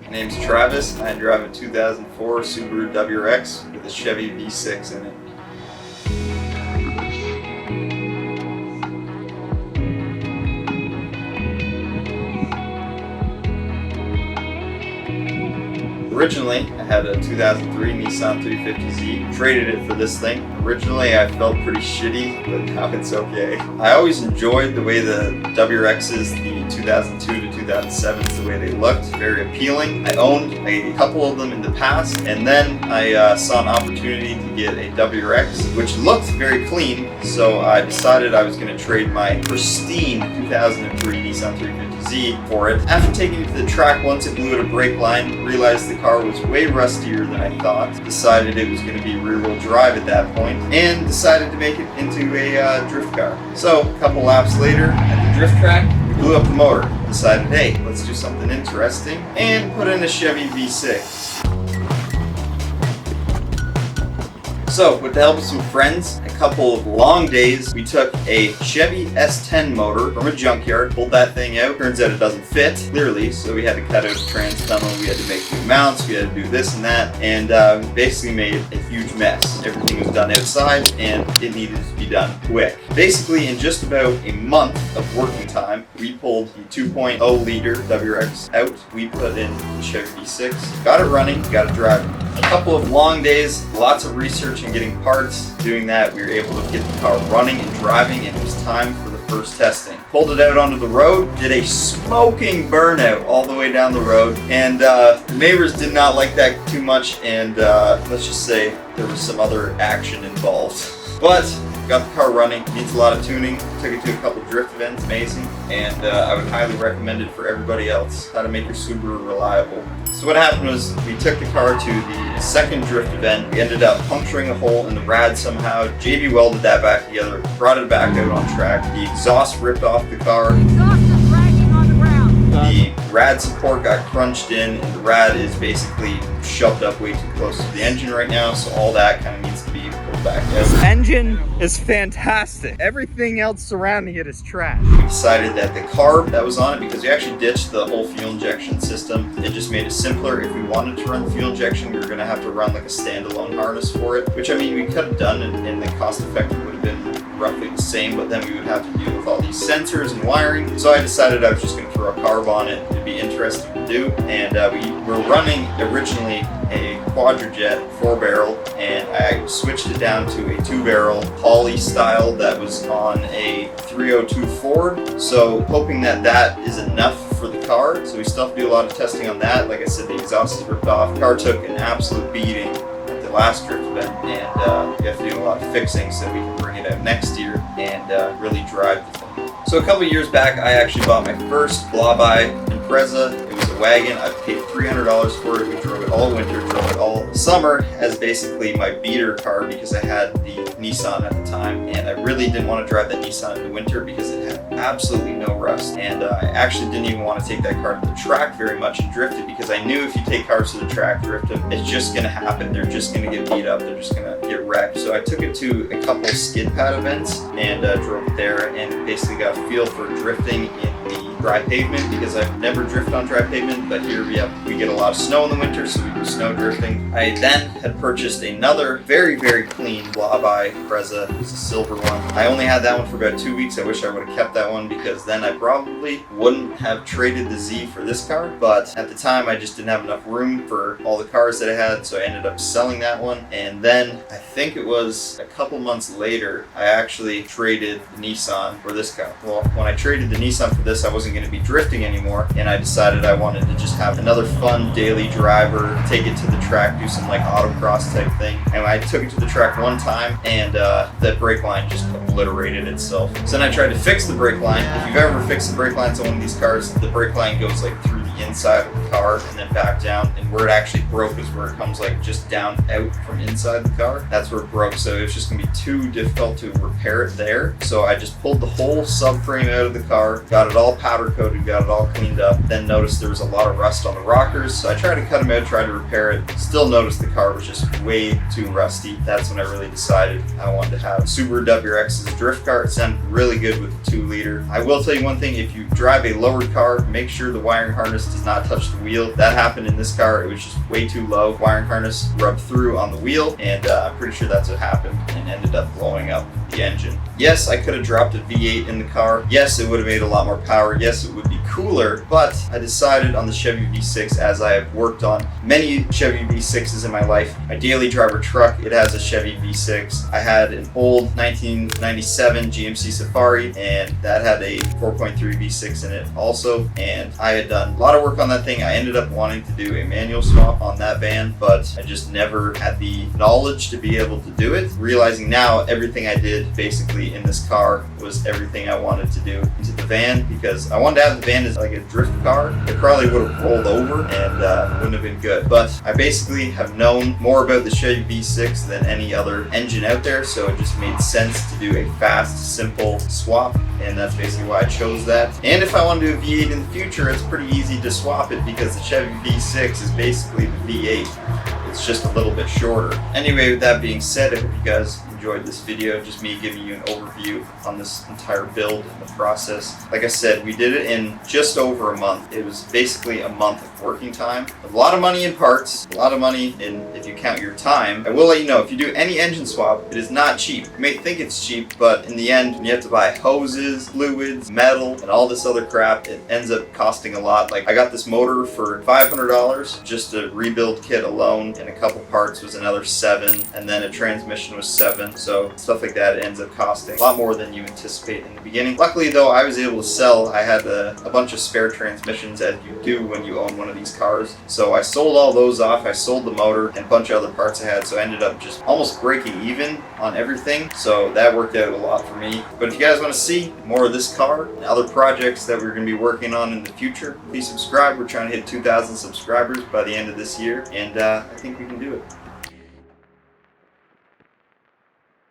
My name's Travis, and I drive a 2004 Subaru WRX with a Chevy V6 in it. Originally, I had a 2003 Nissan 350Z, traded it for this thing. Originally, I felt pretty shitty, but now it's okay. I always enjoyed the way the WRXs, the 2002 to 2007s, the way they looked, very appealing. I owned a couple of them in the past, and then I saw an opportunity to get a WRX, which looked very clean, so I decided I was going to trade my pristine 2003 Nissan 350Z for it. After taking it to the track once, it blew at a brake line, realized the car was way rustier than I thought, decided it was going to be rear-wheel drive at that point, and decided to make it into a drift car. So, a couple laps later, at the drift track, we blew up the motor, decided, hey, let's do something interesting, and put in a Chevy V6. So, with the help of some friends, a couple of long days, we took a Chevy S10 motor from a junkyard, pulled that thing out. Turns out it doesn't fit, clearly, so we had to cut out the trans tunnel, we had to make new mounts, we had to do this and that, and basically made a huge mess. Everything was done outside, and it needed to be done quick. Basically, in just about a month of working time, we pulled the 2.0 liter WRX out, we put in the Chevy V6, got it running, got it driving. A couple of long days, lots of research and getting parts. Doing that, we were able to get the car running and driving, and it was time for the first testing. Pulled it out onto the road, did a smoking burnout all the way down the road, and the neighbors did not like that too much, and let's just say there was some other action involved. But got the car running, needs a lot of tuning, took it to a couple drift events, amazing, and I would highly recommend it for everybody else, how to make your Subaru reliable. So what happened was we took the car to the second drift event, we ended up puncturing a hole in the rad somehow, JB welded that back together, brought it back out on track, the exhaust ripped off the car. The exhaust is dragging on the ground. The rad support got crunched in, and the rad is basically shoved up way too close to the engine right now, so all that kind of needs to be pulled back out. This engine is fantastic. Everything else surrounding it is trash. We decided that the carb that was on it, because we actually ditched the whole fuel injection system, it just made it simpler. If we wanted to run the fuel injection, we were going to have to run like a standalone harness for it, which I mean we could have done, and the cost effective would have been roughly the same, but then we would have to deal with all these sensors and wiring. So I decided I was just going to throw a carb on it. It'd be interesting to do, and we were running originally a quadrajet 4-barrel, and I switched it down to a 2-barrel poly style that was on a 302 Ford, so hoping that that is enough for the car. So we still have to do a lot of testing on that. Like I said, the exhaust is ripped off. The car took an absolute beating at the last drift event, and we have to do a lot of fixing so we can bring it out next year and really drive the thing. So a couple of years back, I actually bought my first Blaubai Impreza. It was a wagon. I paid $300 for it. We drove it all winter, drove it all summer as basically my beater car because I had the Nissan at the time, and I really didn't want to drive that Nissan in the winter because it had absolutely no rust, and I actually didn't even want to take that car to the track very much and drift it because I knew if you take cars to the track, drift them, it's just going to happen. They're just going to get beat up. They're just going to get wrecked. So I took it to a couple skid pad events and drove it there, and basically got a feel for drifting in the dry pavement because I've never drifted on dry pavement, but here we get a lot of snow in the winter, so we do snow drifting. I then had purchased another very, very clean Blaubai Impreza. It was a silver one. I only had that one for about 2 weeks. I wish I would have kept that one because then I probably wouldn't have traded the Z for this car, but at the time I just didn't have enough room for all the cars that I had, so I ended up selling that one. And then I think it was a couple months later, I actually traded the Nissan for this car. Well, when I traded the Nissan for this, I wasn't going to be drifting anymore, and I decided I wanted to just have another fun daily driver, take it to the track, do some like autocross type thing. And I took it to the track one time, and the brake line just obliterated itself. So then I tried to fix the brake line. If you've ever fixed the brake lines on one of these cars, the brake line goes like through the inside of the car and then back down, and where it actually broke is where it comes like just down out from inside the car. That's where it broke, so it was just gonna be too difficult to repair it there. So I just pulled the whole subframe out of the car, got it all powder coated, got it all cleaned up, then noticed there was a lot of rust on the rockers, so I tried to cut them out, tried to repair it, still noticed the car was just way too rusty. That's when I really decided I wanted to have Subaru WRX as a drift car. It sounded really good with the 2 liter. I will tell you one thing, if you drive a lowered car, make sure the wiring harness does not touch the the wheel. That happened in this car. It was just way too low. Wiring harness rubbed through on the wheel, and I'm pretty sure that's what happened and ended up blowing up the engine. Yes, I could have dropped a V8 in the car. Yes, it would have made a lot more power. Yes, it would be cooler, but I decided on the Chevy V6, as I have worked on many Chevy V6s in my life. My daily driver truck, it has a Chevy V6. I had an old 1997 GMC Safari, and that had a 4.3 V6 in it also, and I had done a lot of work on that thing. I ended up wanting to do a manual swap on that van, but I just never had the knowledge to be able to do it. Realizing now everything I did basically in this car was everything I wanted to do into the van, because I wanted to have the van as like a drift car. It probably would have rolled over and wouldn't have been good. But I basically have known more about the Chevy V6 than any other engine out there, so it just made sense to do a fast, simple swap, and that's basically why I chose that. And if I want to do a V8 in the future, it's pretty easy to swap it because the Chevy V6 is basically the V8. It's just a little bit shorter. Anyway, with that being said, I hope you guys enjoyed this video, just me giving you an overview on this entire build and the process. Like I said, we did it in just over a month. It was basically a month of working time. A lot of money in parts, a lot of money in if you count your time. I will let you know, if you do any engine swap, it is not cheap. You may think it's cheap, but in the end, you have to buy hoses, fluids, metal, and all this other crap. It ends up costing a lot. Like, I got this motor for $500, just a rebuild kit alone, and a couple parts was another $7, and then a transmission was $7. So stuff like that, it ends up costing a lot more than you anticipate in the beginning. Luckily though, I was able to sell. I had a bunch of spare transmissions, as you do when you own one of these cars. So I sold all those off. I sold the motor and a bunch of other parts I had. So I ended up just almost breaking even on everything. So that worked out a lot for me. But if you guys want to see more of this car and other projects that we're going to be working on in the future, please subscribe. We're trying to hit 2,000 subscribers by the end of this year, and I think we can do it.